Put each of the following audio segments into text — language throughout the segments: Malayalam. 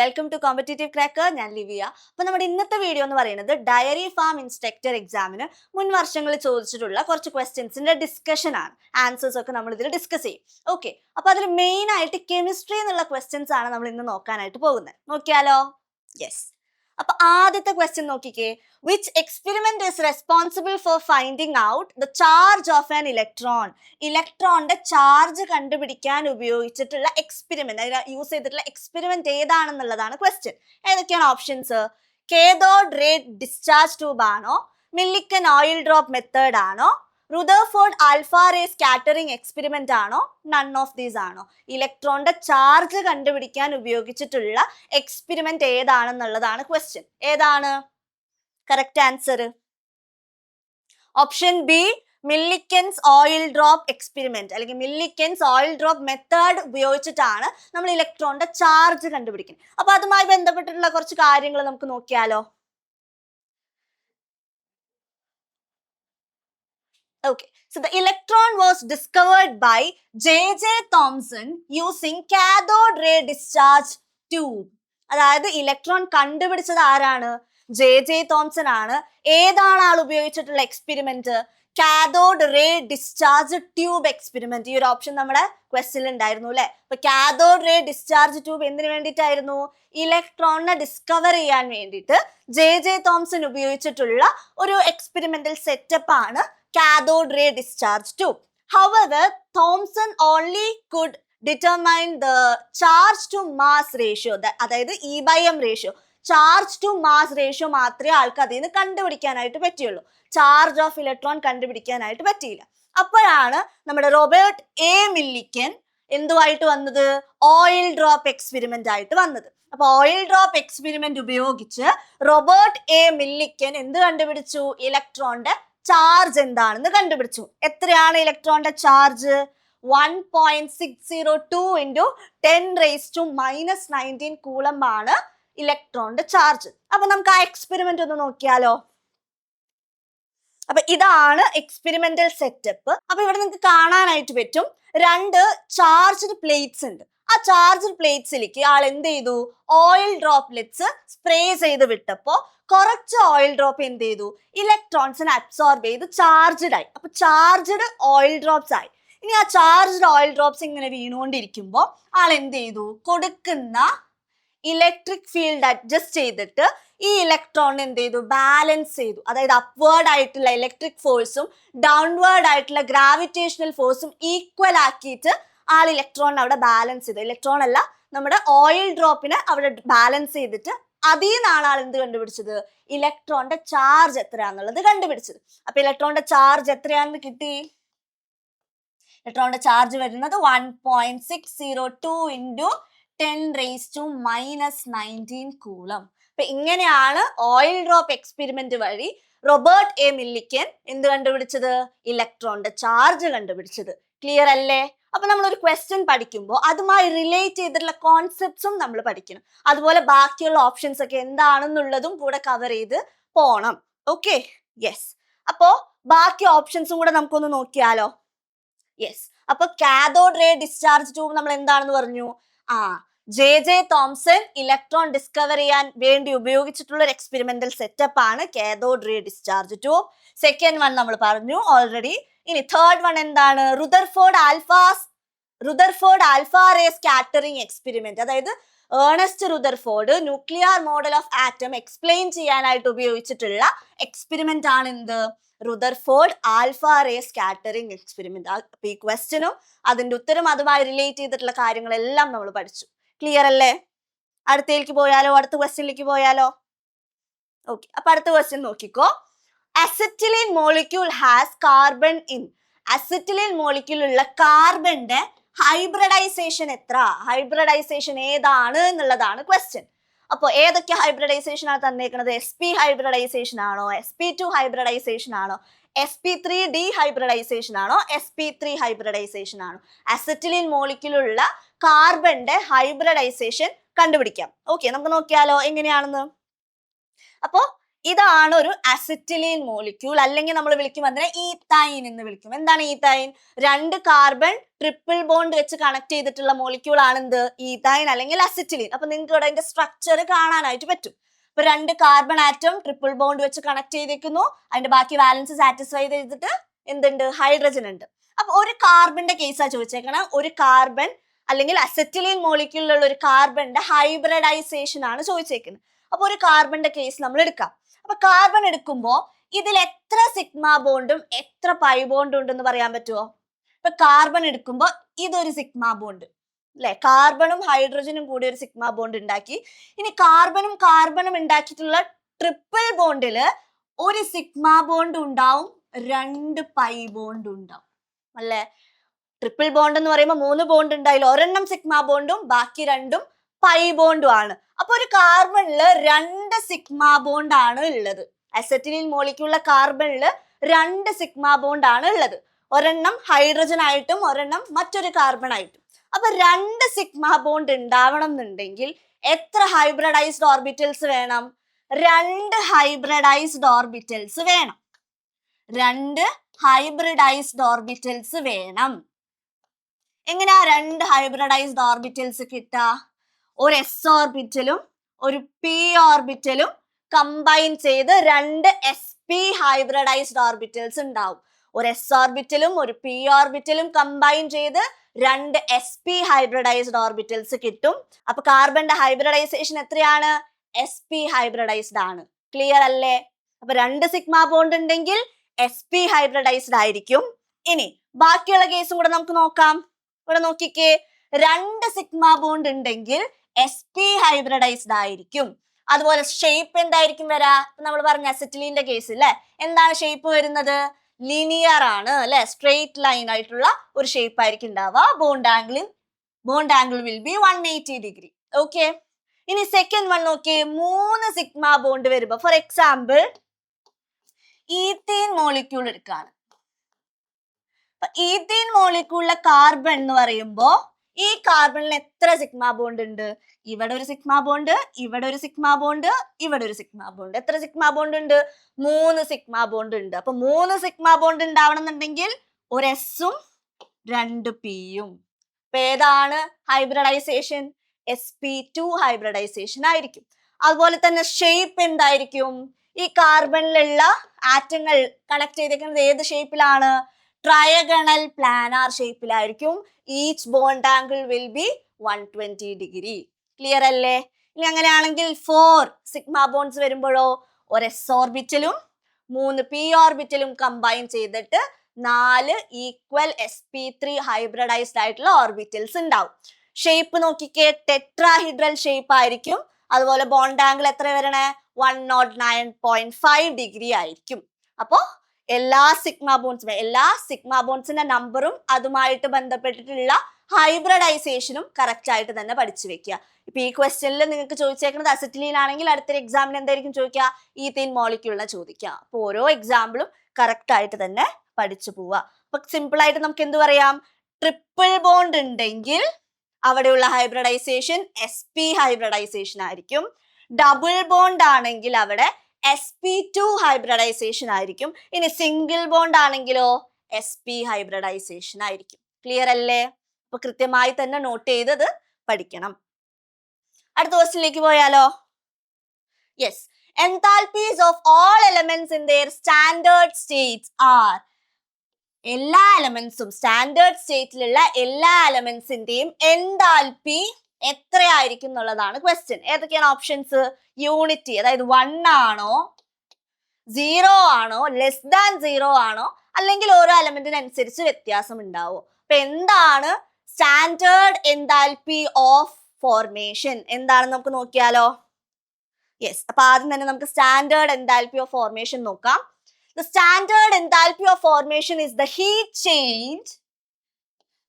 Welcome to competitive cracker. ഞാൻ ലിവിയ. അപ്പോൾ നമ്മുടെ ഇന്നത്തെ വീഡിയോ എന്ന് പറയുന്നത് ഡയറി ഫാം ഇൻസ്ട്രക്ടർ എക്സാമിന് മുൻ വർഷങ്ങളിൽ ചോദിച്ചിട്ടുള്ള കുറച്ച് ക്വസ്റ്റ്യൻസിന്റെ ഡിസ്കഷൻ ആണ്. ആൻസേഴ്സ് ഒക്കെ നമ്മൾ ഇതിൽ ഡിസ്കസ് ചെയ്യും. ഓക്കെ, അപ്പോൾ അതിൽ മെയിൻ ആയിട്ട് കെമിസ്ട്രി എന്നുള്ള ക്വസ്റ്റ്യൻസ് ആണ് നമ്മൾ ഇന്ന് നോക്കാനായിട്ട് പോകുന്നത്. നോക്കിയാലോ? യെസ്. അപ്പൊ ആദ്യത്തെ ക്വസ്റ്റ്യൻ നോക്കിക്കേ. Which experiment is responsible for finding out the charge of an electron? ഇലക്ട്രോണിന്റെ ചാർജ് കണ്ടുപിടിക്കാൻ ഉപയോഗിച്ചിട്ടുള്ള എക്സ്പെരിമെന്റ്, അതിൽ യൂസ് ചെയ്തിട്ടുള്ള എക്സ്പെരിമെന്റ് ഏതാണെന്നുള്ളതാണ് ക്വസ്റ്റ്യൻ. ഏതൊക്കെയാണ് options? Cathode ray discharge tube ആണോ, മില്ലിക്കൻ ഓയിൽ ഡ്രോപ്പ് മെത്തേഡ് ആണോ, Rutherford alpha ray scattering experiment ആണോ, നൺ ഓഫ് ദീസ് ആണോ? ഇലക്ട്രോണിന്റെ ചാർജ് കണ്ടുപിടിക്കാൻ ഉപയോഗിച്ചിട്ടുള്ള എക്സ്പെരിമെന്റ് ഏതാണെന്നുള്ളതാണ് ക്വസ്റ്റ്യൻ. ഏതാണ് correct answer? Option B, Millikan's oil drop experiment അല്ലെങ്കിൽ മില്ലിക്കൻസ് ഓയിൽ ഡ്രോപ്പ് മെത്തേഡ് ഉപയോഗിച്ചിട്ടാണ് നമ്മൾ ഇലക്ട്രോണിന്റെ ചാർജ് കണ്ടുപിടിക്കുന്നത്. അപ്പൊ അതുമായി ബന്ധപ്പെട്ടിട്ടുള്ള കുറച്ച് കാര്യങ്ങൾ നമുക്ക് നോക്കിയാലോ? Okay, so the electron was discovered by J.J. Thomson using cathode ray discharge tube. അതായത് ഇലക്ട്രോൺ കണ്ടുപിടിച്ചത് ആരാണ്? J.J. തോംസൺ ആണ്. ഏതാണ് ആൾ ഉപയോഗിച്ചിട്ടുള്ള experiment? Cathode ray discharge tube experiment. ഈ ഒരു ഓപ്ഷൻ നമ്മുടെ ക്വസ്റ്റ്യനിൽ ഉണ്ടായിരുന്നു അല്ലെ. അപ്പൊ കാഥോഡ് റേ ഡിസ്ചാർജ് ട്യൂബ് എന്തിനു വേണ്ടിയിട്ടായിരുന്നു? ഇലക്ട്രോണിനെ ഡിസ്കവർ ചെയ്യാൻ വേണ്ടിയിട്ട് J.J. തോംസൺ ഉപയോഗിച്ചിട്ടുള്ള ഒരു എക്സ്പെരിമെന്റൽ സെറ്റപ്പ് ആണ് cathode ray discharge tube. However, Thomson only could determine the charge to mass ratio, അതായത് E/M ratio. Charge to mass ratio മാത്രമേ ആൾക്ക് അതിൽ നിന്ന് കണ്ടുപിടിക്കാനായിട്ട് പറ്റിയുള്ളൂ. ചാർജ് ഓഫ് ഇലക്ട്രോൺ കണ്ടുപിടിക്കാനായിട്ട് പറ്റിയില്ല. അപ്പോഴാണ് നമ്മുടെ റോബർട്ട് എ മില്ലിക്കൻ എന്തുമായിട്ട് വന്നത്? ഓയിൽ ഡ്രോപ്പ് എക്സ്പെരിമെന്റ് ആയിട്ട് വന്നത്. അപ്പൊ ഓയിൽ ഡ്രോപ്പ് എക്സ്പെരിമെന്റ് ഉപയോഗിച്ച് റോബർട്ട് എ മില്ലിക്കൻ എന്ത് കണ്ടുപിടിച്ചു? ഇലക്ട്രോണിന്റെ ചാർജ് എന്താണെന്ന് കണ്ടുപിടിച്ചു. എത്രയാണ് ഇലക്ട്രോണിന്റെ ചാർജ്? 1.602 into 10⁻⁻19 കൂളം ആണ് ഇലക്ട്രോണിന്റെ ചാർജ്. അപ്പൊ നമുക്ക് ആ എക്സ്പെരിമെന്റ് ഒന്ന് നോക്കിയാലോ? അപ്പൊ ഇതാണ് എക്സ്പെരിമെന്റൽ സെറ്റപ്പ്. അപ്പൊ ഇവിടെ നിങ്ങൾക്ക് കാണാനായിട്ട് പറ്റും, രണ്ട് ചാർജ്ഡ് പ്ലേറ്റ്സ് ഉണ്ട്. ആ ചാർജ്ഡ് പ്ലേറ്റ്സിലേക്ക് ആൾ എന്ത് ചെയ്തു? ഓയിൽ ഡ്രോപ്ലെറ്റ്സ് സ്പ്രേ ചെയ്ത് വിട്ടപ്പോ കുറച്ച് ഓയിൽ ഡ്രോപ്പ് എന്ത് ചെയ്തു? ഇലക്ട്രോൺസിനെ അബ്സോർബ് ചെയ്ത് ചാർജ്ഡ് ആയി. അപ്പൊ ചാർജ്ഡ് ഓയിൽ ഡ്രോപ്സ് ആയി. ഇനി ആ ചാർജ്ഡ് ഓയിൽ ഡ്രോപ്സ് ഇങ്ങനെ വീണുകൊണ്ടിരിക്കുമ്പോൾ ആൾ എന്ത് ചെയ്തു? കൊടുക്കുന്ന ഇലക്ട്രിക് ഫീൽഡ് അഡ്ജസ്റ്റ് ചെയ്തിട്ട് ഈ ഇലക്ട്രോൺ എന്ത് ചെയ്തു? ബാലൻസ് ചെയ്തു. അതായത് അപ്വേർഡ് ആയിട്ടുള്ള ഇലക്ട്രിക് ഫോഴ്സും ഡൗൺവേർഡ് ആയിട്ടുള്ള ഗ്രാവിറ്റേഷണൽ ഫോഴ്സും ഈക്വൽ ആക്കിയിട്ട് ആൾ ഇലക്ട്രോൺ അവിടെ ബാലൻസ് ചെയ്തു. ഇലക്ട്രോൺ അല്ല, നമ്മുടെ ഓയിൽ ഡ്രോപ്പിനെ അവിടെ ബാലൻസ് ചെയ്തിട്ട് അതിൽ നിന്നാണ് ആൾ എന്ത് കണ്ടുപിടിച്ചത്? ഇലക്ട്രോണിന്റെ ചാർജ് എത്രയാന്നുള്ളത് കണ്ടുപിടിച്ചത്. അപ്പൊ ഇലക്ട്രോണിന്റെ ചാർജ് എത്രയാണെന്ന് കിട്ടി? ഇലക്ട്രോണിന്റെ ചാർജ് വരുന്നത് 1.602 into 10⁻⁻19 കൂളം. അപ്പൊ ഇങ്ങനെയാണ് ഓയിൽ ഡ്രോപ്പ് എക്സ്പെരിമെന്റ് വഴി റോബർട്ട് എ മില്ലിക്കൻ എന്ത് കണ്ടുപിടിച്ചത്? ഇലക്ട്രോണിന്റെ ചാർജ് കണ്ടുപിടിച്ചത്. ക്ലിയർ അല്ലേ? അപ്പൊ നമ്മൾ ഒരു ക്വസ്റ്റ്യൻ പഠിക്കുമ്പോൾ അതുമായി റിലേറ്റ് ചെയ്തിട്ടുള്ള കോൺസെപ്റ്റ്സും നമ്മൾ പഠിക്കണം. അതുപോലെ ബാക്കിയുള്ള ഓപ്ഷൻസ് ഒക്കെ എന്താണെന്നുള്ളതും കൂടെ കവർ ചെയ്ത് പോണം. Okay, yes. അപ്പോ ബാക്കി ഓപ്ഷൻസും കൂടെ നമുക്കൊന്ന് നോക്കിയാലോ? യെസ്. അപ്പൊ കാഥോഡ് റേ ഡിസ്ചാർജ് ട്യൂബ് നമ്മൾ എന്താണെന്ന് പറഞ്ഞു? J.J. തോംസൺ ഇലക്ട്രോൺ ഡിസ്കവർ ചെയ്യാൻ വേണ്ടി ഉപയോഗിച്ചിട്ടുള്ള ഒരു എക്സ്പെരിമെന്റൽ സെറ്റപ്പ് ആണ് cathode ray discharge tube. Second one നമ്മൾ പറഞ്ഞു ഓൾറെഡി. ഇനി തേർഡ് വൺ എന്താണ്? Rutherford alpha ray scattering experiment. അതായത് Ernest Rutherford nuclear model of atom explain ചെയ്യാനായിട്ട് ഉപയോഗിച്ചിട്ടുള്ള എക്സ്പെരിമെന്റ് ആണ് എന്ത്? Rutherford alpha ray scattering experiment. അപ്പൊ ഈ ക്വസ്റ്റ്യനും അതിന്റെ ഉത്തരം അതുമായി റിലേറ്റ് ചെയ്തിട്ടുള്ള കാര്യങ്ങളെല്ലാം നമ്മൾ പഠിച്ചു. ക്ലിയർ അല്ലേ? അടുത്തേക്ക് പോയാലോ? അടുത്ത ക്വസ്റ്റ്യനിലേക്ക് പോയാലോ? ഓക്കെ, അപ്പൊ അടുത്ത ക്വസ്റ്റ്യൻ നോക്കിക്കോ. Acetylene molecule has carbon in. Acetylene molecule ഉള്ള കാർബണിന്റെ ഹൈബ്രിഡൈസേഷൻ എത്ര? ഹൈബ്രിഡൈസേഷൻ ഏതാണ് എന്നുള്ളതാണ് ക്വസ്റ്റ്യൻ. അപ്പൊ ഏതൊക്കെ ഹൈബ്രിഡൈസേഷൻ ആണ് തന്നേക്കുന്നത്? sp ഹൈബ്രിഡൈസേഷൻ ആണോ, sp2 ഹൈബ്രിഡൈസേഷൻ ആണോ, sp3d ഹൈബ്രിഡൈസേഷൻ ആണോ, sp3 ഹൈബ്രിഡൈസേഷൻ ആണോ? അസറ്റിലിൻ മോളിക്യൂളുള്ള കാർബണിന്റെ ഹൈബ്രിഡൈസേഷൻ കണ്ടുപിടിക്കാം. ഓക്കെ, നമുക്ക് നോക്കിയാലോ എങ്ങനെയാണെന്ന്. അപ്പോ ഇതാണ് ഒരു അസിറ്റിലീൻ മോളിക്യൂൾ, അല്ലെങ്കിൽ നമ്മൾ വിളിക്കും അതിനെ ഈത്തൈൻ എന്ന് വിളിക്കും. എന്താണ് ഈത്തൈൻ? 2 കാർബൺ ട്രിപ്പിൾ ബോണ്ട് വെച്ച് കണക്ട് ചെയ്തിട്ടുള്ള മോളിക്യൂൾ ആണ് എന്ത്? ഈത്തൈൻ അല്ലെങ്കിൽ അസിറ്റിലീൻ. അപ്പൊ നിങ്ങൾക്ക് ഇവിടെ അതിന്റെ സ്ട്രക്ചർ കാണാനായിട്ട് പറ്റും. ഇപ്പൊ 2 കാർബൺ ആറ്റം ട്രിപ്പിൾ ബോണ്ട് വെച്ച് കണക്ട് ചെയ്തേക്കുന്നു, അതിന്റെ ബാക്കി ബാലൻസ് സാറ്റിസ്ഫൈ ചെയ്തിട്ട് എന്തുണ്ട്? ഹൈഡ്രജൻ ഉണ്ട്. അപ്പൊ ഒരു കാർബണിന്റെ കേസാ ചോദിച്ചേക്കണം. ഒരു കാർബൺ അല്ലെങ്കിൽ അസെറ്റിലീൻ മോളിക്യൂളിലുള്ള ഒരു കാർബണിന്റെ ഹൈബ്രിഡൈസേഷൻ ആണ് ചോദിച്ചേക്കുന്നത്. അപ്പൊ ഒരു കാർബണിന്റെ കേസ് നമ്മൾ എടുക്കാം. അപ്പൊ കാർബൺ എടുക്കുമ്പോൾ ഇതിൽ എത്ര സിഗ്മ ബോണ്ടും എത്ര പൈ ബോണ്ടും ഉണ്ടെന്ന് പറയാൻ പറ്റുമോ? ഇപ്പൊ കാർബൺ എടുക്കുമ്പോൾ ഇതൊരു സിഗ്മ ബോണ്ട് അല്ലെ, കാർബണും ഹൈഡ്രജനും കൂടി ഒരു സിഗ്മ ബോണ്ട് ഉണ്ടാക്കി. ഇനി കാർബണും കാർബണും ഉണ്ടാക്കിയിട്ടുള്ള ട്രിപ്പിൾ ബോണ്ടില് ഒരു സിഗ്മ ബോണ്ട് ഉണ്ടാവും, 2 പൈ ബോണ്ട് ഉണ്ടാവും അല്ലെ. ട്രിപ്പിൾ ബോണ്ട് എന്ന് പറയുമ്പോൾ 3 ബോണ്ട് ഉണ്ടായില്ല, ഒരെണ്ണം സിഗ്മ ബോണ്ടും ബാക്കി 2ഉം പൈ ബോണ്ടും ആണ്. അപ്പൊ ഒരു കാർബണില് 2 സിഗ്മ ബോണ്ട് ആണ് ഉള്ളത്. അസെറ്റിലീൻ മോളിക്യൂളിലെ കാർബണില് 2 സിഗ്മ ബോണ്ട് ആണ് ഉള്ളത്, ഒരെണ്ണം ഹൈഡ്രജൻ ആയിട്ടും ഒരെണ്ണം മറ്റൊരു കാർബൺ ആയിട്ടും. അപ്പൊ 2 സിഗ്മ ബോണ്ട് ഉണ്ടാവണം എന്നുണ്ടെങ്കിൽ എത്ര ഹൈബ്രിഡൈസ്ഡ് ഓർബിറ്റൽസ് വേണം? 2 ഹൈബ്രിഡൈസ്ഡ് ഓർബിറ്റൽസ് വേണം. 2 ഹൈബ്രിഡൈസ്ഡ് ഓർബിറ്റൽസ് വേണം. എങ്ങനെയാ 2 ഹൈബ്രിഡൈസ്ഡ് ഓർബിറ്റൽസ് കിട്ടുക? ഒരു s ഓർബിറ്റലും ഒരു p ഓർബിറ്റലും കമ്പൈൻ ചെയ്ത് 2 sp ഹൈബ്രിഡൈസ്ഡ് ഓർബിറ്റൽസ് ഉണ്ടാവും. ഒരു s ഓർബിറ്റലും ഒരു p ഓർബിറ്റലും കമ്പൈൻ ചെയ്ത് 2 sp ഹൈബ്രിഡൈസ്ഡ് ഓർബിറ്റൽസ് കിട്ടും. അപ്പൊ കാർബണിന്റെ ഹൈബ്രിഡൈസേഷൻ എത്രയാണ്? sp ഹൈബ്രിഡൈസ്ഡ് ആണ്. ക്ലിയർ അല്ലേ? അപ്പൊ 2 സിഗ്മ ബോണ്ട് ഉണ്ടെങ്കിൽ sp ഹൈബ്രിഡൈസ്ഡ് ആയിരിക്കും. ഇനി ബാക്കിയുള്ള കേസും കൂടെ നമുക്ക് നോക്കാം. ഇവിടെ നോക്കിക്കേ, 2 സിഗ്മ ബോണ്ട് ഉണ്ടെങ്കിൽ sp ഹൈബ്രിഡൈസ്ഡ് ആയിരിക്കും. അതുപോലെ ഷേപ്പ് എന്തായിരിക്കും വരാ? നമ്മൾ പറഞ്ഞ അസെറ്റിലീന്റെ കേസ് അല്ലെ, എന്താണ് ഷേപ്പ് വരുന്നത്? ലീനിയർ ആണ് അല്ലെ, സ്ട്രെയിറ്റ് ലൈൻ ആയിട്ടുള്ള ഒരു ഷേപ്പ് ആയിരിക്കും ഉണ്ടാവുക. Bond angle will be 180 degree. Okay. ഇനി സെക്കൻഡ് വൺ നോക്കിയേ, 3 സിഗ്മ ബോണ്ട് വരുമ്പോ, ഫോർ എക്സാമ്പിൾ ഈത്തീൻ മോളിക്യൂൾ എടുക്കാണ്. ഈത്തീൻ മോളിക്യൂളിലെ കാർബൺ എന്ന് പറയുമ്പോ ഈ കാർബണിൽ എത്ര സിഗ്മ ബോണ്ട് ഉണ്ട്? ഇവിടെ ഒരു സിഗ്മ ബോണ്ട്, ഇവിടെ ഒരു സിഗ്മ ബോണ്ട്, ഇവിടെ ഒരു സിഗ്മ ബോണ്ട്. എത്ര സിഗ്മ ബോണ്ട് ഉണ്ട്? 3 സിഗ്മ ബോണ്ട് ഉണ്ട്. അപ്പൊ 3 സിഗ്മ ബോണ്ട് ഉണ്ടാവണം എന്നുണ്ടെങ്കിൽ ഒരു എസും 2 പിയും. അപ്പൊ ഏതാണ് ഹൈബ്രിഡൈസേഷൻ? sp2 ഹൈബ്രിഡൈസേഷൻ ആയിരിക്കും. അതുപോലെ തന്നെ ഷേപ്പ് എന്തായിരിക്കും? ഈ കാർബണിലുള്ള ആറ്റങ്ങൾ കണക്ട് ചെയ്തേക്കുന്നത് ഏത് ഷേപ്പിലാണ്? ട്രയഗണൽ പ്ലാനാർ ഷേപ്പിലായിരിക്കും. Each bond angle will be 120 degree. Clear അല്ലേ? ഇനി അങ്ങനെയാണെങ്കിൽ 4 സിഗ്മ ബോണ്ട്സ് വരുമ്പോഴോ ഒരു s ഓർബിറ്റലും 3 p ഓർബിറ്റലും കമ്പൈൻ ചെയ്തിട്ട് 4 ഈക്വൽ sp3 ഹൈബ്രിഡൈസ്ഡ് ആയിട്ടുള്ള ഓർബിറ്റൽസ് ഉണ്ടാവും. ഷേപ്പ് നോക്കിക്കേ, ടെട്രാഹിഡ്രൽ ഷേപ്പ് ആയിരിക്കും. അതുപോലെ ബോണ്ട് ആംഗിൾ എത്ര വരണേ? 109.5 ഡിഗ്രി ആയിരിക്കും. അപ്പോ എല്ലാ സിഗ്മ ബോണ്ട്സിന്റെ നമ്പറും അതുമായിട്ട് ബന്ധപ്പെട്ടിട്ടുള്ള ഹൈബ്രിഡൈസേഷനും കറക്റ്റ് ആയിട്ട് തന്നെ പഠിച്ചു വെക്കുക. ഇപ്പൊ ഈ ക്വസ്റ്റ്യനിൽ നിങ്ങൾക്ക് ചോദിച്ചേക്കുന്നത് അസെറ്റിലീൻ ആണെങ്കിൽ അടുത്തൊരു എക്സാമിന് എന്തായിരിക്കും ചോദിക്കുക? ഈത്തീൻ മോളിക്യൂളിനെ ചോദിക്കുക. അപ്പൊ ഓരോ എക്സാമ്പിളും കറക്റ്റ് ആയിട്ട് തന്നെ പഠിച്ചു പോവുക. അപ്പൊ സിമ്പിൾ ആയിട്ട് നമുക്ക് എന്ത് പറയാം? ട്രിപ്പിൾ ബോണ്ട് ഉണ്ടെങ്കിൽ അവിടെയുള്ള ഹൈബ്രിഡൈസേഷൻ sp ഹൈബ്രിഡൈസേഷൻ ആയിരിക്കും. ഡബിൾ ബോണ്ട് ആണെങ്കിൽ അവിടെ sp2 ഹൈബ്രിഡൈസേഷൻ ആയിരിക്കും. ഇനി സിംഗിൾ ബോണ്ട് ആണെങ്കിലോ sp ഹൈബ്രിഡൈസേഷൻ ആയിരിക്കും. ക്ലിയർ അല്ലേ? അപ്പൊ കൃത്യമായി തന്നെ നോട്ട് ചെയ്തത് പഠിക്കണം. അടുത്ത ക്വസ്റ്റ്യനിലേക്ക് പോയാലോ? Yes. Enthalpies of all elements in their standard states are. എല്ലാ എലമെന്റ്സും സ്റ്റാൻഡേർഡ് സ്റ്റേറ്റിലുള്ള എല്ലാ എലമെന്റ്സിന്റെയും എൻതാൽപ്പി എത്രയായിരിക്കും എന്നുള്ളതാണ് ക്വസ്റ്റ്യൻ. ഏതൊക്കെയാണ് ഓപ്ഷൻസ്? യൂണിറ്റി, അതായത് 1 ആണോ, 0 ആണോ, ലെസ് ദാൻ 0 ആണോ, അല്ലെങ്കിൽ ഓരോ എലമെന്റിനനുസരിച്ച് വ്യത്യാസം ഉണ്ടാവോ? അപ്പൊ എന്താണ് സ്റ്റാൻഡേർഡ് എൻതാൽപ്പി ഓഫ് ഫോർമേഷൻ? എന്താണെന്ന് നമുക്ക് നോക്കിയാലോ? യെസ്. അപ്പൊ ആദ്യം തന്നെ നമുക്ക് സ്റ്റാൻഡേർഡ് എൻതാൽപ്പി ഓഫ് ഫോർമേഷൻ നോക്കാം. The standard enthalpy of formation is the heat change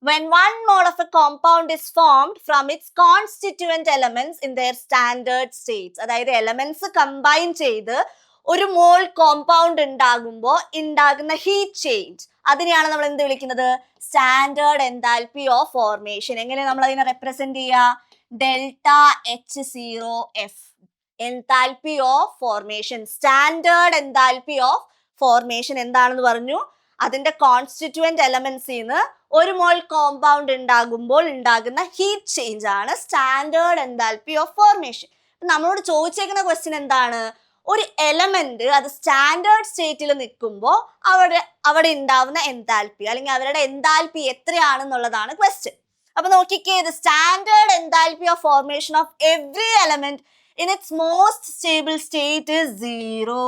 when 1 mole of a compound is formed from its constituent elements in their standard states. അതായത് എലമെന്റ്സ് കമ്പൈൻ ചെയ്ത് ഒരു മോൾ കോമ്പൗണ്ട് ഉണ്ടാകുമ്പോൾ ഉണ്ടാകുന്ന ഹീറ്റ് ചേഞ്ച്, അതിനെയാണ് നമ്മൾ എന്ത് വിളിക്കുന്നത്? Standard enthalpy of formation. എങ്ങനെ നമ്മൾ അതിനെ റെപ്രസെന്റ് ചെയ്യുക? Delta H0F. Enthalpy of formation. Standard enthalpy of formation എന്താണെന്ന് പറഞ്ഞു? അതിന്റെ കോൺസ്റ്റിറ്റ്യൂവന്റ് എലമെന്റ്സിന്ന് ഒരു മോൾ കോമ്പൗണ്ട് ഉണ്ടാകുമ്പോൾ ഉണ്ടാകുന്ന ഹീറ്റ് ചേഞ്ച് ആണ് സ്റ്റാൻഡേർഡ് എൻതാൽപ്പി ഓഫ് ഫോർമേഷൻ. നമ്മളോട് ചോദിച്ചേക്കുന്ന ക്വസ്റ്റ്യൻ എന്താണ്? ഒരു എലമെന്റ് അത് സ്റ്റാൻഡേർഡ് സ്റ്റേറ്റിൽ നിൽക്കുമ്പോൾ അവിടെ ഉണ്ടാവുന്ന എൻതാൽപ്പി അല്ലെങ്കിൽ അവരുടെ എൻതാൽപ്പി എത്രയാണെന്നുള്ളതാണ് ക്വസ്റ്റ്യൻ. അപ്പൊ നോക്കിക്കേ, ഇത് standard enthalpy of formation of every element in its most stable state is 0.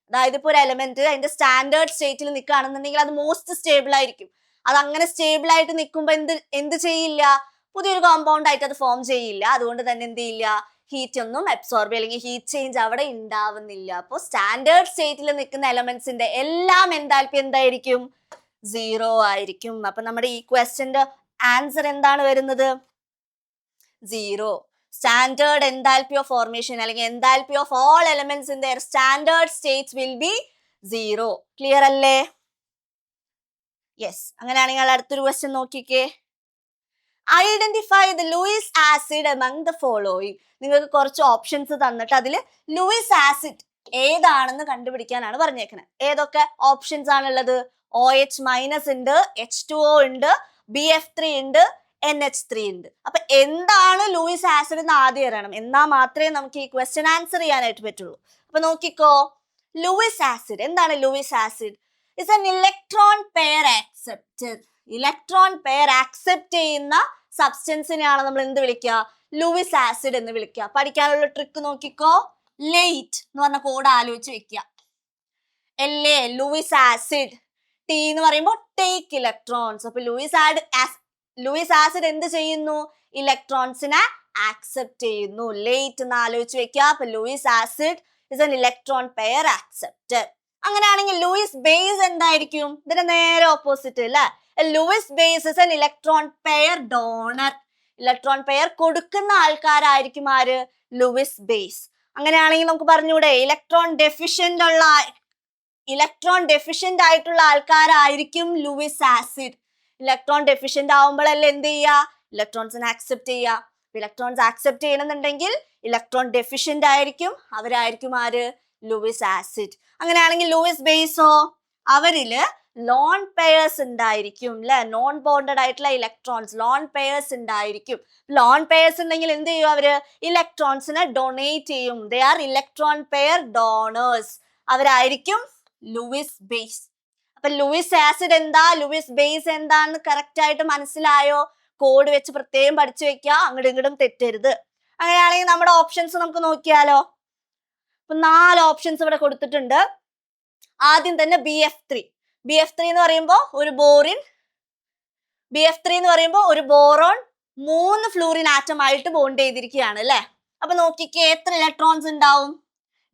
അതായത് ഇപ്പൊ ഒരു എലമെന്റ് അതിന്റെ സ്റ്റാൻഡേർഡ് സ്റ്റേറ്റിൽ നിൽക്കുകയാണെന്നുണ്ടെങ്കിൽ അത് മോസ്റ്റ് സ്റ്റേബിൾ ആയിരിക്കും. അത് അങ്ങനെ സ്റ്റേബിൾ ആയിട്ട് നിൽക്കുമ്പോൾ എന്ത് ചെയ്യില്ല? പുതിയൊരു കോമ്പൗണ്ട് ആയിട്ട് അത് ഫോം ചെയ്യില്ല. അതുകൊണ്ട് തന്നെ എന്ത് ചെയ്യില്ല? ഹീറ്റ് ഒന്നും അബ്സോർബ് അല്ലെങ്കിൽ ഹീറ്റ് ചേഞ്ച് അവിടെ ഉണ്ടാവുന്നില്ല. അപ്പോൾ സ്റ്റാൻഡേർഡ് സ്റ്റേറ്റിൽ നിൽക്കുന്ന എലമെന്റ്സിന്റെ എല്ലാം എൻതാൽപ്പി എന്തായിരിക്കും? 0 ആയിരിക്കും. അപ്പൊ നമ്മുടെ ഈ ക്വസ്റ്റ്യന്റെ ആൻസർ എന്താണ് വരുന്നത്? 0. Standard enthalpy of formation അല്ലെങ്കിൽ enthalpy of all elements in their standard states will be 0. Clear അല്ലേ? യെസ്. അങ്ങനെയാണെങ്കിൽ അടുത്തൊരു ക്വസ്റ്റ്യൻ നോക്കിക്കേ. Identify the Luis acid among the following. നിങ്ങൾക്ക് കുറച്ച് ഓപ്ഷൻസ് തന്നിട്ട് അതിൽ ലൂയിസ് ആസിഡ് ഏതാണെന്ന് കണ്ടുപിടിക്കാനാണ് പറഞ്ഞേക്കുന്നത്. ഏതൊക്കെ ഓപ്ഷൻസ് ആണുള്ളത്? OH- ഉണ്ട്, H2O ഉണ്ട്, BF3 ഉണ്ട്, NH3 ഉണ്ട്. അപ്പൊ എന്താണ് ലൂയിസ് ആസിഡ് എന്ന് ആദ്യം അറിയണം. എന്നാൽ മാത്രമേ നമുക്ക് ഈ ക്വസ്റ്റ്യൻ ആൻസർ ചെയ്യാനായിട്ട് പറ്റുള്ളൂ. അപ്പൊ നോക്കിക്കോ, ലൂയിസ് ആസിഡ് എന്താണ്? Luis acid is an electron pair acceptor. Electron pair accept ചെയ്യുന്ന സബ്സ്റ്റൻസിനെയാണ് നമ്മൾ എന്ത് വിളിക്കുക? ലൂയിസ് ആസിഡ് എന്ന് വിളിക്കുക. പഠിക്കാനുള്ള ട്രിക്ക് നോക്കിക്കോ. ലേറ്റ് എന്ന് പറഞ്ഞ കോഡ് ആലോചിച്ച് വെക്കുക. LA Luis acid. T എന്ന് പറയുമ്പോൾ ടേക്ക് ഇലക്ട്രോൺസ്. അപ്പൊ ലൂയിസ് ആസിഡ് എന്ത് ചെയ്യുന്നു? ഇലക്ട്രോൺസിനെ ആക്സെപ്റ്റ് ചെയ്യുന്നു. ലേറ്റ് എന്ന് ആലോചിച്ച് വെക്കുക. അപ്പൊ Lewis acid is an electron pair acceptor. അങ്ങനെയാണെങ്കിൽ ലൂയിസ് ബേസ് എന്തായിരിക്കും? ഇതിന്റെ നേരെ ഓപ്പോസിറ്റ് അല്ലേ? Luis base is an electron pair donor. Electron pair കൊടുക്കുന്ന ആൾക്കാരായിരിക്കും ആര്? Luis base. അങ്ങനെയാണെങ്കിൽ നമുക്ക് പറഞ്ഞൂടെ, ഇലക്ട്രോൺ ഡെഫിഷ്യന്റ് ആയിട്ടുള്ള ആൾക്കാരായിരിക്കും ലൂയിസ് ആസിഡ്. ഇലക്ട്രോൺ ഡെഫിഷ്യന്റ് ആവുമ്പോഴല്ലേ എന്ത് ചെയ്യുക? ഇലക്ട്രോൺസിനെ ആക്സെപ്റ്റ് ചെയ്യുക. ഇലക്ട്രോൺസ് ആക്സെപ്റ്റ് ചെയ്യണമെന്നുണ്ടെങ്കിൽ ഇലക്ട്രോൺ ഡെഫിഷ്യന്റ് ആയിരിക്കും. അവരായിരിക്കും ആര്? Luis acid. അങ്ങനെയാണെങ്കിൽ ലൂയിസ് ബേസോ, അവരില് ലോൺ പെയർസ് ഉണ്ടായിരിക്കും അല്ലെ? നോൺ ബോണ്ടഡ് ആയിട്ടുള്ള ഇലക്ട്രോൺസ് ലോൺ പെയർസ് ഉണ്ടായിരിക്കും. ലോൺ പെയർസ് ഉണ്ടെങ്കിൽ എന്ത് ചെയ്യും? അവര് ഇലക്ട്രോൺസിനെ ഡൊണേറ്റ് ചെയ്യും. They are electron pair donors. അവരായിരിക്കും ലൂയിസ് ബേസ്. അപ്പൊ ലൂയിസ് ആസിഡ് എന്താ, ലൂയിസ് ബേസ് എന്താന്ന് കറക്റ്റ് ആയിട്ട് മനസ്സിലായോ? കോഡ് വെച്ച് പ്രത്യേകം പഠിച്ചു വെക്കുക. അങ്ങോട്ടും ഇങ്ങോട്ടും തെറ്റരുത്. അങ്ങനെയാണെങ്കിൽ നമ്മുടെ ഓപ്ഷൻസ് നമുക്ക് നോക്കിയാലോ. ഇപ്പൊ 4 ഓപ്ഷൻസ് ഇവിടെ കൊടുത്തിട്ടുണ്ട്. ആദ്യം തന്നെ BF3 എന്ന് പറയുമ്പോൾ ഒരു ബോറിൻ. BF3 എന്ന് പറയുമ്പോൾ ഒരു ബോറോൺ 3 ഫ്ലൂറിൻ ആറ്റം ആയിട്ട് ബോണ്ട് ചെയ്തിരിക്കുകയാണ് അല്ലെ? അപ്പൊ നോക്കിക്കേ, എത്ര ഇലക്ട്രോൺസ് ഉണ്ടാവും?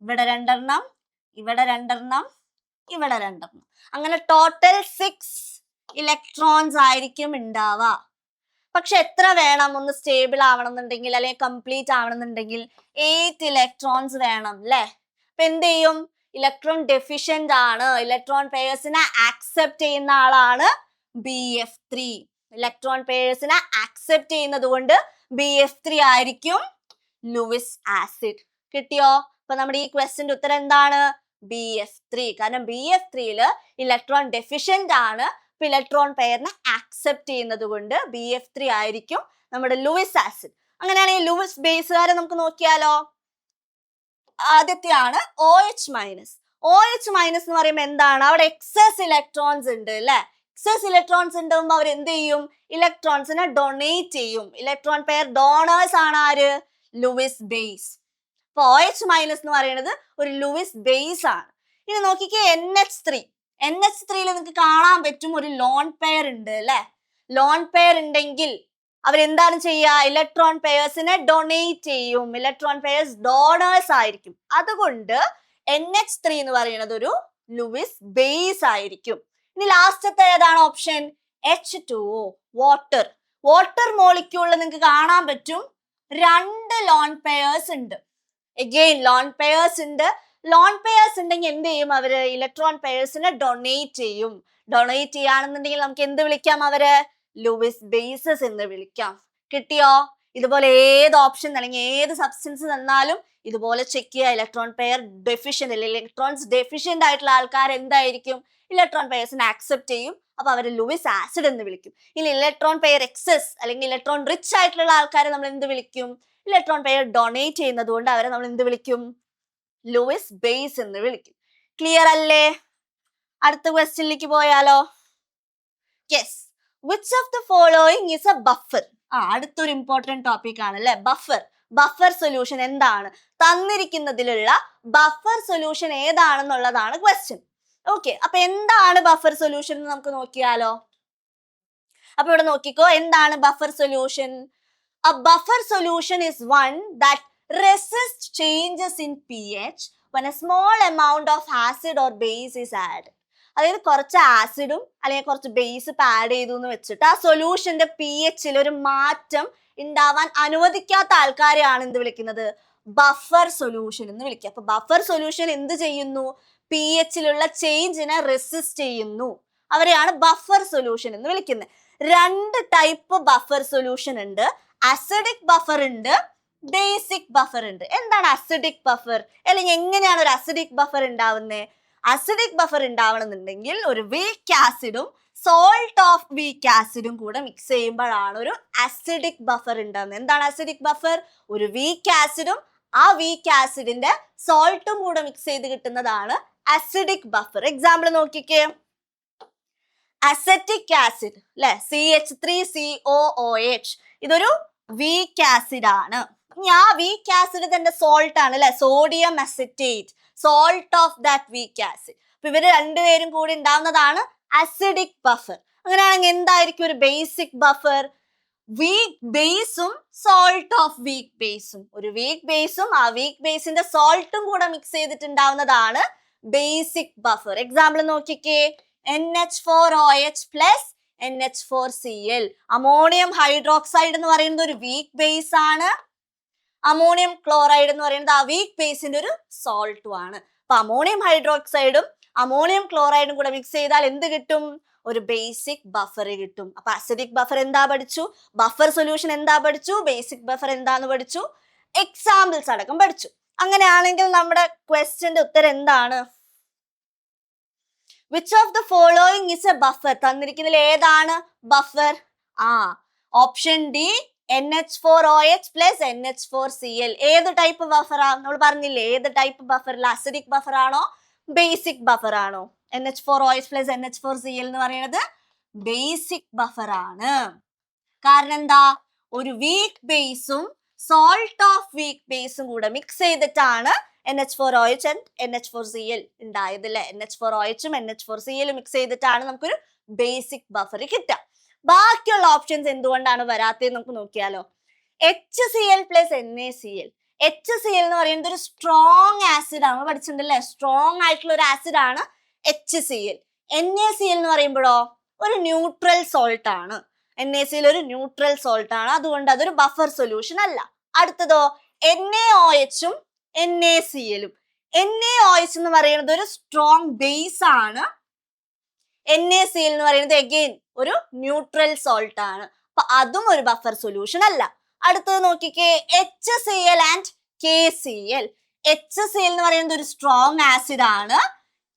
ഇവിടെ 2 എണ്ണം, ഇവിടെ 2 എണ്ണം, ഇവിടെ 2 എണ്ണം. അങ്ങനെ ടോട്ടൽ 6 ഇലക്ട്രോൺസ് ആയിരിക്കും ഉണ്ടാവുക. പക്ഷെ എത്ര വേണം? ഒന്ന് സ്റ്റേബിൾ ആവണമെന്നുണ്ടെങ്കിൽ അല്ലെങ്കിൽ കംപ്ലീറ്റ് ആവണമെന്നുണ്ടെങ്കിൽ 8 ഇലക്ട്രോൺസ് വേണം അല്ലെ? അപ്പൊ എന്ത് ചെയ്യും? ഇലക്ട്രോൺ ഡെഫിഷ്യന്റ് ആണ്. ഇലക്ട്രോൺ പെയർസിനെ ആക്സെപ്റ്റ് ചെയ്യുന്ന ആളാണ് BF3. ഇലക്ട്രോൺ പെയർസിനെ ആക്സെപ്റ്റ് ചെയ്യുന്നത് കൊണ്ട് BF3 ആയിരിക്കും ലൂയിസ് ആസിഡ്. കിട്ടിയോ? അപ്പൊ നമ്മുടെ ഈ ക്വസ്റ്റ്യന്റെ ഉത്തരം എന്താണ്? BF3. കാരണം BF3 ഇലക്ട്രോൺ ഡെഫിഷ്യന്റ് ആണ്. ഇലക്ട്രോൺ പെയറിനെ ആക്സെപ്റ്റ് ചെയ്യുന്നത് കൊണ്ട് BF3 ആയിരിക്കും നമ്മുടെ ലൂയിസ് ആസിഡ്. അങ്ങനെയാണെങ്കിൽ ലൂയിസ് ബേസുകാരെ നമുക്ക് നോക്കിയാലോ. ആദ്യത്തെയാണ് OH-. OH- എന്ന് പറയുമ്പോൾ എന്താണ്? അവിടെ എക്സസ് ഇലക്ട്രോൺസ് ഉണ്ട് അല്ലെ? എക്സസ് ഇലക്ട്രോൺസ് ഉണ്ടാകുമ്പോൾ അവർ എന്ത് ചെയ്യും? ഇലക്ട്രോൺസിനെ ഡൊണേറ്റ് ചെയ്യും. ഇലക്ട്രോൺ പെയർ ഡോണേഴ്സ് ആണ് ആര്? Luis base. അപ്പൊ OH- എന്ന് പറയുന്നത് ഒരു ലൂയിസ് ബേസ് ആണ്. ഇനി നോക്കിക്കേ, NH3 നിങ്ങൾക്ക് കാണാൻ പറ്റും ഒരു ലോൺ പെയർ ഉണ്ട് അല്ലെ? ലോൺ പെയർ ഉണ്ടെങ്കിൽ അവരെന്താണ് ചെയ്യുക? ഇലക്ട്രോൺ പെയർസിനെ ഡൊണേറ്റ് ചെയ്യും. ഇലക്ട്രോൺ പെയർസ് ഡോണേഴ്സ് ആയിരിക്കും. അതുകൊണ്ട് NH3 എന്ന് പറയുന്നത് ഒരു ലൂയിസ് ബേസ് ആയിരിക്കും. ഇനി ലാസ്റ്റത്തെ ഏതാണ് ഓപ്ഷൻ? H2O, വാട്ടർ മോളിക്യൂളിൽ നിങ്ങൾക്ക് കാണാൻ പറ്റും 2 ലോൺ പെയർസ് ഉണ്ട്. എഗെയിൻ ലോൺ പെയർസ് ഉണ്ട്. ലോൺ പെയർസ് ഉണ്ടെങ്കിൽ എന്ത് ചെയ്യും? അവര് ഇലക്ട്രോൺ പെയർസിനെ ഡൊണേറ്റ് ചെയ്യും. ഡൊണേറ്റ് ചെയ്യുകയാണെന്നുണ്ടെങ്കിൽ നമുക്ക് എന്ത് വിളിക്കാം? അവര് ലൂയിസ് ബേസസ് എന്ന് വിളിക്കാം. കിട്ടിയോ? ഇതുപോലെ ഏത് ഓപ്ഷൻ അല്ലെങ്കിൽ ഏത് സബ്സ്റ്റൻസ് തന്നാലും ഇതുപോലെ ചെക്ക് ചെയ്യുക. ഇലക്ട്രോൺ പെയർ ഡെഫിഷ്യന്റ് അല്ലെങ്കിൽ ഇലക്ട്രോൺസ് ഡെഫിഷ്യന്റ് ആയിട്ടുള്ള ആൾക്കാർ എന്തായിരിക്കും? ഇലക്ട്രോൺ പെയർസിനെ ആക്സെപ്റ്റ് ചെയ്യും. അപ്പൊ അവരെ ലൂയിസ് ആസിഡ് എന്ന് വിളിക്കും. ഇനി ഇലക്ട്രോൺ പെയർ എക്സസ് അല്ലെങ്കിൽ ഇലക്ട്രോൺ റിച്ച് ആയിട്ടുള്ള ആൾക്കാരെ നമ്മൾ എന്ത് വിളിക്കും? ഇലക്ട്രോൺ പെയർ ഡൊണേറ്റ് ചെയ്യുന്നത് കൊണ്ട് അവരെ നമ്മൾ എന്ത് വിളിക്കും? ലൂയിസ് ബേസ് എന്ന് വിളിക്കും. ക്ലിയർ അല്ലേ? അടുത്ത ക്വസ്റ്റ്യനിലേക്ക് പോയാലോ? Yes. Which of the following is A buffer? അടുത്തൊരു ഇമ്പോർട്ടന്റ് ടോപ്പിക് ആണ് അല്ലെ, ബഫർ. ബഫർ സൊല്യൂഷൻ എന്താണ്? തന്നിരിക്കുന്നതിലുള്ള ബഫർ സൊല്യൂഷൻ ഏതാണെന്നുള്ളതാണ് ക്വസ്റ്റ്യൻ. ഓക്കെ, അപ്പൊ എന്താണ് ബഫർ സൊല്യൂഷൻ എന്ന് നമുക്ക് നോക്കിയാലോ. അപ്പൊ ഇവിടെ നോക്കിക്കോ, എന്താണ് buffer solution? A buffer solution is one that resists changes in pH when a small amount of acid or base is added. അതായത് കുറച്ച് ആസിഡും അല്ലെങ്കിൽ കുറച്ച് ബേസ് ആഡ് ചെയ്തു എന്ന് വെച്ചിട്ട് ആ സൊല്യൂഷന്റെ pHൽ ഒരു മാറ്റം ഉണ്ടാവാൻ അനുവദിക്കാത്ത ആൾക്കാരെയാണ് എന്ത് വിളിക്കുന്നത്? ബഫർ സൊല്യൂഷൻ എന്ന് വിളിക്കുക. അപ്പൊ ബഫർ സൊല്യൂഷൻ എന്ത് ചെയ്യുന്നു? pHലുള്ള ചേഞ്ചിനെ റെസിസ്റ്റ് ചെയ്യുന്നു. അവരെയാണ് ബഫർ സൊല്യൂഷൻ എന്ന് വിളിക്കുന്നത്. രണ്ട് ടൈപ്പ് ബഫർ സൊല്യൂഷൻ ഉണ്ട്. അസിഡിക് ബഫർ ഉണ്ട്, ബേസിക് ബഫർ ഉണ്ട്. എന്താണ് അസിഡിക് ബഫർ? അല്ലെങ്കിൽ എങ്ങനെയാണ് ഒരു അസിഡിക് ബഫർ ഉണ്ടാവുന്നത്? അസിഡിക് ബഫർ ഉണ്ടാവണമെന്നുണ്ടെങ്കിൽ ഒരു വീക്ക് ആസിഡും സോൾട്ട് ഓഫ് വീക്ക് ആസിഡും കൂടെ മിക്സ് ചെയ്യുമ്പോഴാണ് ഒരു അസിഡിക് ബഫർ ഉണ്ടാവുന്നത്. എന്താണ് അസിഡിക് ബഫർ? ഒരു വീക്ക് ആസിഡും ആ വീക്ക് ആസിഡിന്റെ സോൾട്ടും കൂടെ മിക്സ് ചെയ്ത് കിട്ടുന്നതാണ് അസിഡിക് ബഫർ. എക്സാമ്പിൾ നോക്കിക്കേ, അസറ്റിക് ആസിഡ് അല്ലെ, CH3COOH, ഇതൊരു വീക്ക് ആസിഡ് ആണ്. ഇനി ആ വീക്ക് ആസിഡ് തന്നെ സോൾട്ട് ആണ് അല്ലെ, sodium acetate, salt of that weak acid. അപ്പൊ ഇവര് രണ്ടുപേരും കൂടി ഉണ്ടാവുന്നതാണ് അസിഡിക് ബഫർ. അങ്ങനെയാണെങ്കിൽ എന്തായിരിക്കും ഒരു ബേസിക് ബഫർ? വീക്ക് ബേസും സോൾട്ട് ഓഫ് വീക്ക് ബേസും, ഒരു വീക്ക് ബേസും ആ വീക്ക് ബേസിന്റെ സോൾട്ടും കൂടെ മിക്സ് ചെയ്തിട്ടുണ്ടാവുന്നതാണ് ബേസിക് ബഫർ. എക്സാമ്പിൾ നോക്കിക്കേ, NH4OH plus NH4Cl. Ammonium hydroxide എന്ന് പറയുന്നത് ഒരു വീക്ക് ബേസ് ആണ്. അമോണിയം ക്ലോറൈഡ് എന്ന് പറയുന്നത് ആ വീക്ക് ബേസിന്റെ ഒരു സോൾട്ടും ആണ്. അപ്പൊ അമോണിയം ഹൈഡ്രോക്സൈഡും അമോണിയം ക്ലോറൈഡും കൂടെ മിക്സ് ചെയ്താൽ എന്ത് കിട്ടും? ഒരു ബേസിക് ബഫർ കിട്ടും. അപ്പൊ അസിഡിക് ബഫർ എന്താ പഠിച്ചു, ബഫർ സൊല്യൂഷൻ എന്താ പഠിച്ചു, ബേസിക് ബഫർ എന്താന്ന് പഠിച്ചു, എക്സാമ്പിൾസ് അടക്കം പഠിച്ചു. അങ്ങനെയാണെങ്കിൽ നമ്മുടെ ക്വസ്റ്റ്യന്റെ ഉത്തരം എന്താണ്? Which of the following is a buffer? തന്നിരിക്കുന്നതിൽ ഏതാണ് buffer? Option D, NH4OH plus NH4Cl. ഏത് ടൈപ്പ് ബഫറാ? നമ്മൾ പറഞ്ഞില്ലേ, ഏത് ടൈപ്പ് ബഫറിൽ? അസിഡിക് ബഫർ ആണോ ബേസിക് ബഫർ ആണോ? NH4OH പ്ലസ് NH4Cl എന്ന് പറയുന്നത് ബേസിക് ബഫർ ആണ്. കാരണം എന്താ? ഒരു വീക്ക് ബേസും സോൾട്ട് ഓഫ് വീക്ക് ബേസും കൂടെ മിക്സ് ചെയ്തിട്ടാണ് NH4OH and NH4Cl ഉണ്ടായത് അല്ലെ. NH4OHും NH4Cl മിക്സ് ചെയ്തിട്ടാണ് നമുക്കൊരു ബേസിക് ബഫർ കിട്ടുക. ബാക്കിയുള്ള ഓപ്ഷൻസ് എന്തുകൊണ്ടാണ് വരാത്തത് നമുക്ക് നോക്കിയാലോ. HCl plus NaCl. HCl എന്ന് പറയുന്നത് ഒരു സ്ട്രോങ് ആസിഡ് ആണ്, പഠിച്ചിട്ടുണ്ടല്ലേ. സ്ട്രോങ് ആയിട്ടുള്ള ഒരു ആസിഡ് ആണ് HCl. NaCl എന്ന് പറയുമ്പോഴോ ഒരു ന്യൂട്രൽ സോൾട്ട് ആണ്. NaCl ഒരു ന്യൂട്രൽ സോൾട്ട് ആണ്, അതുകൊണ്ട് അതൊരു ബഫർ സൊല്യൂഷൻ അല്ല. അടുത്തതോ NaOHും NaClഉം. NaOH എന്ന് പറയുന്നത് ഒരു സ്ട്രോങ് ബേസ് ആണ്. NaCl എന്ന് പറയുന്നത് അഗെയിൻ ഒരു ന്യൂട്രൽ സോൾട്ട് ആണ്. അപ്പൊ അതും ഒരു ബഫർ സൊല്യൂഷൻ അല്ല. അടുത്തത് നോക്കിക്കേ, HCl ആൻഡ് KCl. HCl എന്ന് പറയുന്നത് ഒരു സ്ട്രോങ് ആസിഡ് ആണ്.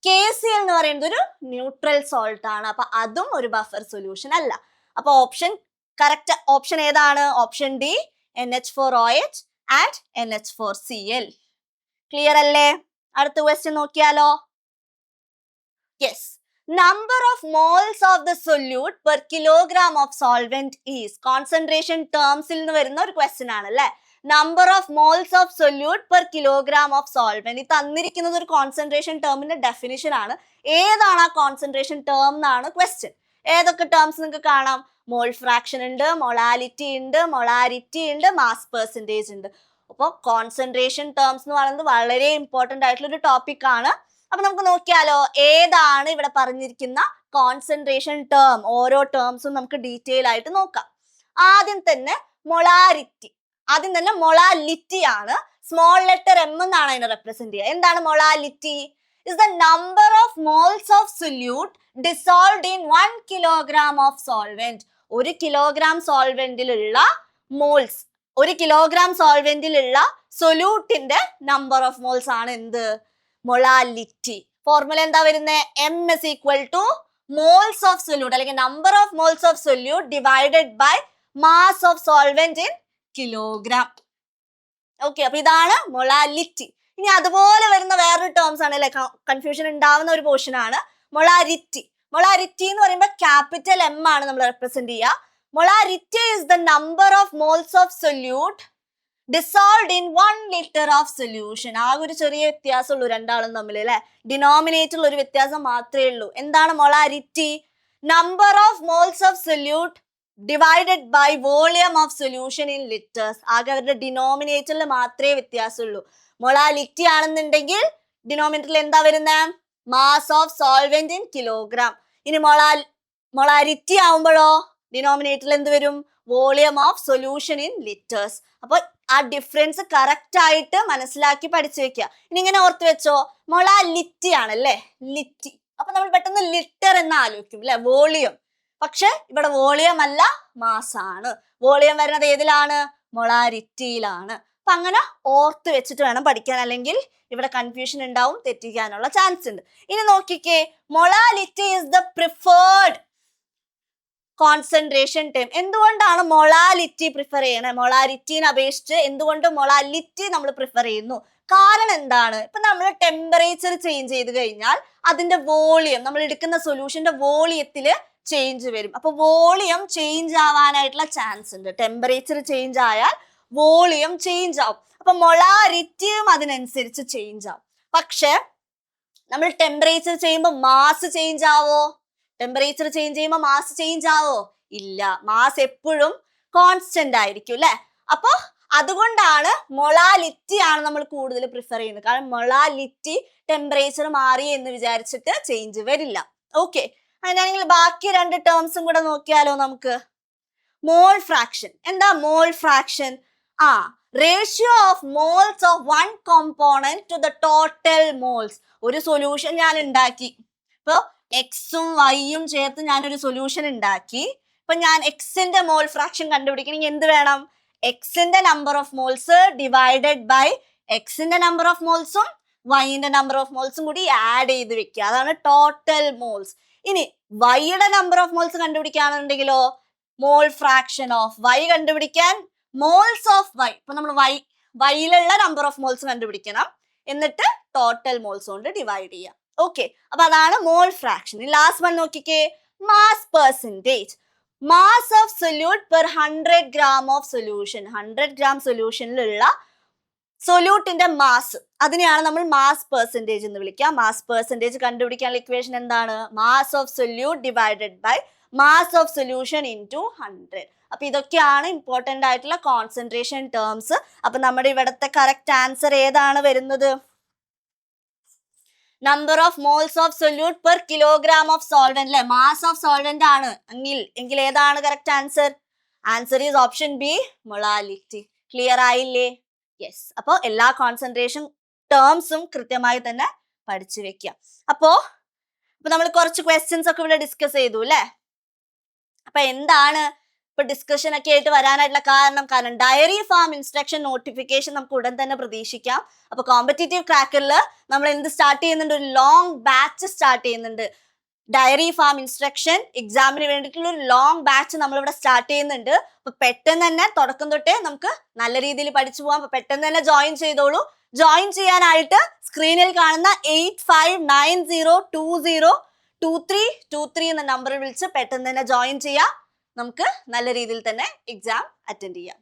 KCl എന്ന് പറയുന്നത് ഒരു ന്യൂട്രൽ സോൾട്ട് ആണ്. അപ്പൊ അതും ഒരു ബഫർ സൊല്യൂഷൻ അല്ല. അപ്പൊ ഓപ്ഷൻ കറക്റ്റ് ഓപ്ഷൻ ഏതാണ്? Option D, NH4OH and NH4Cl. Clear അല്ലേ? അടുത്ത ക്വസ്റ്റ്യൻ നോക്കിയാലോ. Yes. Number of moles of the solute per kilogram of solvent is. Concentration ടേംസിൽ നിന്ന് വരുന്ന ഒരു ക്വസ്റ്റ്യൻ ആണ് അല്ലെ. Number of moles of solute per kilogram of solvent. ഇത് തന്നിരിക്കുന്നത് ഒരു കോൺസെൻട്രേഷൻ ടേമിന്റെ ഡെഫിനിഷൻ ആണ്. ഏതാണ് ആ കോൺസെൻട്രേഷൻ ടേം എന്നാണ് ക്വസ്റ്റ്യൻ. ഏതൊക്കെ ടേംസ് നിങ്ങൾക്ക് കാണാം? മോൾ ഫ്രാക്ഷൻ ഉണ്ട്, മൊളാലിറ്റി ഉണ്ട്, മൊളാരിറ്റി ഉണ്ട്, മാസ് പെർസെൻറ്റേജ് ഉണ്ട്. അപ്പോൾ കോൺസെൻട്രേഷൻ ടേംസ് എന്ന് പറയുന്നത് വളരെ ഇമ്പോർട്ടന്റ് ആയിട്ടുള്ള ഒരു ടോപ്പിക് ആണ്. അപ്പൊ നമുക്ക് നോക്കിയാലോ, ഏതാണ് ഇവിടെ പറഞ്ഞിരിക്കുന്ന കോൺസെൻട്രേഷൻ ടേം? ഓരോ ടേംസും നമുക്ക് ഡീറ്റെയിൽ ആയിട്ട് നോക്കാം. ആദ്യം തന്നെ മൊളാരിറ്റി. ആദ്യം തന്നെ മൊളാലിറ്റി ആണ്. സ്മോൾ ലെറ്റർ M എന്നാണ് അതിനെ റെപ്രസെന്റ് ചെയ്യുക. എന്താണ് molality? is the number of moles of solute dissolved in 1 kilogram of solvent. 1 kilogram solventലുള്ള മോൾസ്, 1 കിലോഗ്രാം സോൾവെന്റിലുള്ള സൊല്യൂട്ടിന്റെ നമ്പർ ഓഫ് മോൾസ് ആണ് എന്ത്? മൊളാലിറ്റി. ഫോർമുല എന്താ വരുന്നത്? M is equal to moles of solute അല്ലെങ്കിൽ number of moles of solute divided by mass of solvent in kilogram. Okay, അപ്പൊ ഇതാണ് മൊളാലിറ്റി. ഇനി അതുപോലെ വരുന്ന വേറൊരു ടേംസ് ആണ് അല്ലെ, കൺഫ്യൂഷൻ ഉണ്ടാവുന്ന ഒരു പോർഷൻ ആണ് മൊളാരിറ്റി. മൊളാരിറ്റി എന്ന് പറയുമ്പോൾ ക്യാപിറ്റൽ M ആണ് നമ്മൾ റെപ്രസെന്റ് ചെയ്യുക. Molarity is the number of moles of solute dissolved in 1 liter of solution. ആകെ ഒരു ചെറിയ വ്യത്യാസമുള്ളൂ രണ്ടാളും തമ്മിൽ അല്ലെ, ഡിനോമിനേറ്ററിൽ ഒരു വ്യത്യാസം മാത്രമേ ഉള്ളൂ. എന്താണ് molarity? Number of moles of solute divided by volume of solution in litres. ആകെ അവരുടെ ഡിനോമിനേറ്ററിൽ മാത്രമേ വ്യത്യാസമുള്ളൂ. മൊളാലിറ്റി ആണെന്നുണ്ടെങ്കിൽ ഡിനോമിനേറ്ററിൽ എന്താ വരുന്നത്? Mass of solvent in kilogram. ഇനി മൊളാരിറ്റി ആവുമ്പോഴോ ഡിനോമിനേറ്ററിൽ എന്ത് വരും? Volume of solution in litres. അപ്പൊ ആ ഡിഫറൻസ് കറക്റ്റ് ആയിട്ട് മനസ്സിലാക്കി പഠിച്ചു വെക്കുക. ഇനി ഇങ്ങനെ ഓർത്ത് വെച്ചോ, മൊളാലിറ്റി ആണല്ലേ ലിറ്റി. അപ്പൊ നമ്മൾ പെട്ടെന്ന് ലിറ്റർ എന്ന് ആലോചിക്കും അല്ലെ, വോളിയം. പക്ഷെ ഇവിടെ വോളിയം അല്ല, മാസ് ആണ്. വോളിയം വരുന്നത് ഏതിലാണ്? മൊളാരിറ്റിയിലാണ്. അപ്പൊ അങ്ങനെ ഓർത്ത് വെച്ചിട്ട് വേണം പഠിക്കാൻ, അല്ലെങ്കിൽ ഇവിടെ കൺഫ്യൂഷൻ ഉണ്ടാവും, തെറ്റിക്കാനുള്ള ചാൻസ് ഉണ്ട്. ഇനി നോക്കിക്കേ, molality is the preferred concentration term. എന്തുകൊണ്ടാണ് മൊളാലിറ്റി പ്രിഫർ ചെയ്യണേ? മൊളാരിറ്റിനെ അപേക്ഷിച്ച് എന്തുകൊണ്ട് മൊളാലിറ്റി നമ്മൾ പ്രിഫർ ചെയ്യുന്നു? കാരണം എന്താണ്? ഇപ്പൊ നമ്മൾ ടെമ്പറേച്ചർ ചേഞ്ച് ചെയ്ത് കഴിഞ്ഞാൽ അതിന്റെ വോളിയം, നമ്മൾ എടുക്കുന്ന സൊല്യൂഷന്റെ വോളിയത്തില് ചേഞ്ച് വരും. അപ്പൊ വോളിയം ചേഞ്ച് ആവാനായിട്ടുള്ള ചാൻസ് ഉണ്ട്. ടെമ്പറേച്ചർ ചേഞ്ച് ആയാൽ വോളിയം ചേഞ്ച് ആവും. അപ്പൊ മൊളാരിറ്റിയും അതിനനുസരിച്ച് ചേഞ്ച് ആവും. പക്ഷെ നമ്മൾ ടെമ്പറേച്ചർ ചെയ്യുമ്പോൾ മാസ് ചേഞ്ച് ആവോ? ടെമ്പറേച്ചർ ചേഞ്ച് ചെയ്യുമ്പോൾ മാസ് ചേഞ്ച് ആവോ? ഇല്ല, മാസ് എപ്പോഴും കോൺസ്റ്റന്റ് ആയിരിക്കും അല്ലെ. അപ്പൊ അതുകൊണ്ടാണ് മൊളാലിറ്റി ആണ് നമ്മൾ കൂടുതൽ പ്രിഫർ ചെയ്യുന്നത്. കാരണം മൊളാലിറ്റി ടെമ്പറേച്ചർ മാറി എന്ന് വിചാരിച്ചിട്ട് ചേഞ്ച് വരില്ല. ഓക്കെ, അങ്ങനെയാണെങ്കിൽ ബാക്കി രണ്ട് ടേംസും കൂടെ നോക്കിയാലോ നമുക്ക്. Mole fraction. എന്താ mole fraction? Ratio of moles of one component to the total moles. ഒരു സൊല്യൂഷൻ ഞാൻ ഉണ്ടാക്കി. ഇപ്പൊ എക്സും വൈയും ചേർത്ത് ഞാനൊരു സൊല്യൂഷൻ ഉണ്ടാക്കി. ഇപ്പൊ ഞാൻ എക്സിന്റെ മോൾ ഫ്രാക്ഷൻ കണ്ടുപിടിക്കണമെങ്കിൽ എന്ത് വേണം? എക്സിന്റെ number of moles divided by എക്സിന്റെ നമ്പർ ഓഫ് മോൾസും വൈന്റെ നമ്പർ ഓഫ് മോൾസും കൂടി ആഡ് ചെയ്ത് വെക്കുക. അതാണ് ടോട്ടൽ മോൾസ്. ഇനി വൈയുടെ നമ്പർ ഓഫ് മോൾസ് കണ്ടുപിടിക്കുകയാണെന്നുണ്ടെങ്കിലോ, മോൾ ഫ്രാക്ഷൻ ഓഫ് വൈ കണ്ടുപിടിക്കാൻ മോൾസ് ഓഫ് വൈ, ഇപ്പൊ നമ്മൾ വൈയിലുള്ള നമ്പർ ഓഫ് മോൾസ് കണ്ടുപിടിക്കണം, എന്നിട്ട് ടോട്ടൽ മോൾസ് കൊണ്ട് ഡിവൈഡ് ചെയ്യാം. ഓക്കെ, അപ്പൊ അതാണ് മോൾ ഫ്രാക്ഷൻ. ലാസ്റ്റ് വൺ നോക്കിക്കേ, mass percentage. Mass of solute per 100 gram ഓഫ് സൊല്യൂഷൻ. 100 gram സൊല്യൂഷനിലുള്ള സൊല്യൂട്ടിന്റെ മാസ്, അതിനെയാണ് നമ്മൾ മാസ് പെർസെന്റേജ് എന്ന് വിളിക്കുക. മാസ് പെർസെന്റേജ് കണ്ടുപിടിക്കാനുള്ള ഇക്വേഷൻ എന്താണ്? Mass of solute divided by mass of solution into 100. അപ്പൊ ഇതൊക്കെയാണ് ഇമ്പോർട്ടന്റ് ആയിട്ടുള്ള കോൺസെൻട്രേഷൻ ടേംസ്. അപ്പൊ നമ്മുടെ ഇവിടുത്തെ കറക്റ്റ് ആൻസർ ഏതാണ് വരുന്നത്? Number of moles of solute per kilogram of solvent അല്ലെ, മാസ് ഓഫ് സോൾവെന്റ് ആണ് എങ്കിൽ ഏതാണ് correct answer? Answer is option B, molality. Clear ആയില്ലേ? യെസ്. അപ്പോൾ എല്ലാ കോൺസെൻട്രേഷൻ ടേംസും കൃത്യമായി തന്നെ പഠിച്ചു വെക്കുക. അപ്പോ നമ്മൾ കുറച്ച് ക്വസ്റ്റ്യൻസ് ഒക്കെ ഇവിടെ ഡിസ്കസ് ചെയ്തു അല്ലെ. അപ്പൊ എന്താണ് ഇപ്പൊ ഡിസ്കഷൻ ഒക്കെ ആയിട്ട് വരാനായിട്ടുള്ള കാരണം ഡയറി ഫാം ഇൻസ്ട്രക്ഷൻ നോട്ടിഫിക്കേഷൻ നമുക്ക് ഉടൻ തന്നെ പ്രതീക്ഷിക്കാം. അപ്പൊ കോമ്പറ്റേറ്റീവ് ക്രാക്കറിൽ നമ്മൾ എന്ത് സ്റ്റാർട്ട് ചെയ്യുന്നുണ്ട്? ഒരു ലോങ് ബാച്ച് സ്റ്റാർട്ട് ചെയ്യുന്നുണ്ട്. ഡയറി ഫാം ഇൻസ്ട്രക്ഷൻ എക്സാമിന് വേണ്ടിയിട്ടുള്ള ഒരു ലോങ് ബാച്ച് നമ്മളിവിടെ സ്റ്റാർട്ട് ചെയ്യുന്നുണ്ട്. അപ്പൊ പെട്ടെന്ന് തന്നെ തുടക്കം തൊട്ടേ നമുക്ക് നല്ല രീതിയിൽ പഠിച്ചു പോകാം. അപ്പൊ പെട്ടെന്ന് തന്നെ ജോയിൻ ചെയ്തോളൂ. ജോയിൻ ചെയ്യാനായിട്ട് സ്ക്രീനിൽ കാണുന്ന 8590202323 എന്ന നമ്പറിൽ വിളിച്ച് പെട്ടെന്ന് തന്നെ ജോയിൻ ചെയ്യാം. നമുക്ക് നല്ല രീതിയിൽ തന്നെ എക്സാം അറ്റൻഡ് ചെയ്യാം.